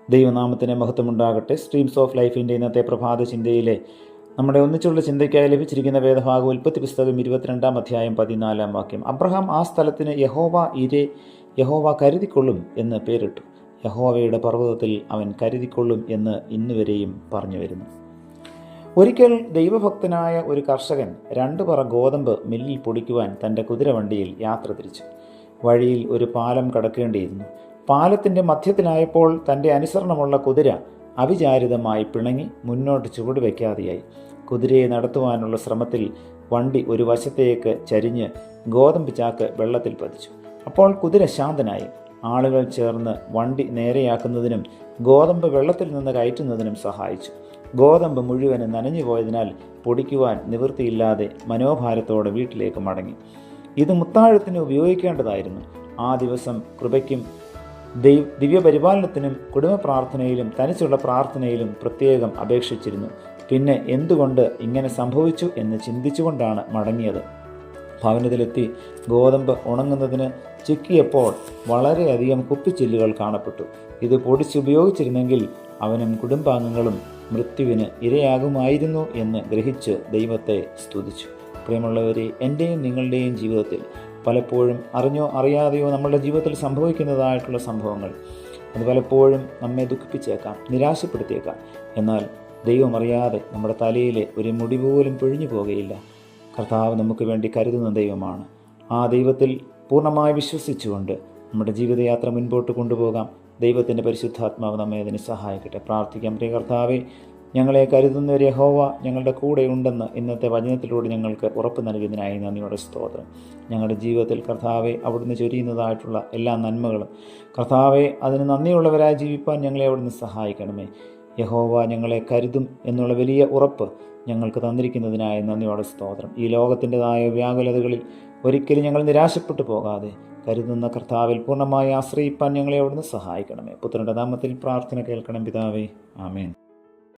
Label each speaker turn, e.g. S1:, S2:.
S1: ദൈവനാമത്തിന് മഹത്വമുണ്ടാകട്ടെ. Streams of ലൈഫിൻ്റെ ഇന്നത്തെ പ്രഭാത ചിന്തയിലെ നമ്മുടെ ഒന്നിച്ചുള്ള ചിന്തയ്ക്കായി ലഭിച്ചിരിക്കുന്ന വേദഭാഗം ഉൽപ്പത്തി പുസ്തകം 22-ാം അധ്യായം 14-ാം വാക്യം. അബ്രഹാം ആ സ്ഥലത്തിന് യഹോവ കരുതിക്കൊള്ളും എന്ന് പേരിട്ടു. യഹോവയുടെ പർവ്വതത്തിൽ അവൻ കരുതിക്കൊള്ളും എന്ന് ഇന്നുവരെയും പറഞ്ഞു വരുന്നു. ഒരിക്കൽ ദൈവഭക്തനായ ഒരു കർഷകൻ 2 പറ ഗോതമ്പ് മില്ലിൽ പൊടിക്കുവാൻ തൻ്റെ കുതിരവണ്ടിയിൽ യാത്ര തിരിച്ചു. വഴിയിൽ ഒരു പാലം കടക്കേണ്ടിയിരുന്നു. പാലത്തിൻ്റെ മധ്യത്തിലായപ്പോൾ തൻ്റെ അനുസരണമുള്ള കുതിര അവിചാരിതമായി പിണങ്ങി മുന്നോട്ട് ചുവട് വയ്ക്കാതെയായി. കുതിരയെ നടത്തുവാനുള്ള ശ്രമത്തിൽ വണ്ടി ഒരു വശത്തേക്ക് ചരിഞ്ഞ് ഗോതമ്പ് ചാക്ക് വെള്ളത്തിൽ പതിച്ചു. അപ്പോൾ കുതിര ശാന്തനായി. ആളുകൾ ചേർന്ന് വണ്ടി നേരെയാക്കുന്നതിനും ഗോതമ്പ് വെള്ളത്തിൽ നിന്ന് കയറ്റുന്നതിനും സഹായിച്ചു. ഗോതമ്പ് മുഴുവനും നനഞ്ഞു പോയതിനാൽ പൊടിക്കുവാൻ നിവൃത്തിയില്ലാതെ മനോഭാരത്തോടെ വീട്ടിലേക്ക് മടങ്ങി. ഇത് മുത്താഴത്തിന് ഉപയോഗിക്കേണ്ടതായിരുന്നു. ആ ദിവസം കൃപയ്ക്കും ദിവ്യപരിപാലനത്തിനും കുടുംബ പ്രാർത്ഥനയിലും തനിച്ചുള്ള പ്രാർത്ഥനയിലും പ്രത്യേകം അപേക്ഷിച്ചിരുന്നു. പിന്നെ എന്തുകൊണ്ട് ഇങ്ങനെ സംഭവിച്ചു എന്ന് ചിന്തിച്ചുകൊണ്ടാണ് മടങ്ങിയത്. ഭവനത്തിലെത്തി ഗോതമ്പ് ഉണങ്ങുന്നതിന് ചിക്കിയപ്പോൾ വളരെയധികം കുപ്പിച്ചില്ലുകൾ കാണപ്പെട്ടു. ഇത് പൊടിച്ചുപയോഗിച്ചിരുന്നെങ്കിൽ അവനും കുടുംബാംഗങ്ങളും മൃത്യുവിന് ഇരയാകുമായിരുന്നു എന്ന് ഗ്രഹിച്ച് ദൈവത്തെ സ്തുതിച്ചു. പ്രിയമുള്ളവരെ, എൻ്റെയും നിങ്ങളുടെയും ജീവിതത്തിൽ പലപ്പോഴും അറിഞ്ഞോ അറിയാതെയോ നമ്മളുടെ ജീവിതത്തിൽ സംഭവിക്കുന്നതായിട്ടുള്ള സംഭവങ്ങൾ അത് പലപ്പോഴും നമ്മെ ദുഃഖിപ്പിച്ചേക്കാം, നിരാശപ്പെടുത്തിയേക്കാം. എന്നാൽ ദൈവം അറിയാതെ നമ്മുടെ തലയിലെ ഒരു മുടി പോലും പിഴിഞ്ഞു പോകുകയില്ല. കർത്താവ് നമുക്ക് വേണ്ടി കരുതുന്ന ദൈവമാണ്. ആ ദൈവത്തിൽ പൂർണ്ണമായി വിശ്വസിച്ചുകൊണ്ട് നമ്മുടെ ജീവിതയാത്ര മുൻപോട്ട് കൊണ്ടുപോകാം. ദൈവത്തിൻ്റെ പരിശുദ്ധാത്മാവ് നമ്മെ അതിന് സഹായിക്കട്ടെ. പ്രാർത്ഥിക്കാം. പ്രിയ കർത്താവേ, ഞങ്ങളെ കരുതുന്ന ഒരു യഹോവ ഞങ്ങളുടെ കൂടെ ഉണ്ടെന്ന് ഇന്നത്തെ വചനത്തിലൂടെ ഞങ്ങൾക്ക് ഉറപ്പ് നൽകിയതിനായി നന്ദിയോടെ സ്തോത്രം. ഞങ്ങളുടെ ജീവിതത്തിൽ കർത്താവെ അവിടുന്ന് ചൊരിയുന്നതായിട്ടുള്ള എല്ലാ നന്മകളും കർത്താവെ അതിന് നന്ദിയുള്ളവരായി ജീവിപ്പാൻ ഞങ്ങളെ അവിടുന്ന് സഹായിക്കണമേ. യഹോവ ഞങ്ങളെ കരുതും എന്നുള്ള വലിയ ഉറപ്പ് ഞങ്ങൾക്ക് തന്നിരിക്കുന്നതിനായി നന്ദിയോടെ സ്തോത്രം. ഈ ലോകത്തിൻ്റെതായ വ്യാകുലതകളിൽ ഒരിക്കലും ഞങ്ങൾ നിരാശപ്പെട്ടു പോകാതെ കരുതുന്ന കർത്താവിൽ പൂർണ്ണമായി ആശ്രയിപ്പാൻ ഞങ്ങളെ അവിടുന്ന് സഹായിക്കണമേ. പുത്രൻ്റെ നാമത്തിൽ പ്രാർത്ഥന കേൾക്കണം പിതാവേ. ആമേൻ.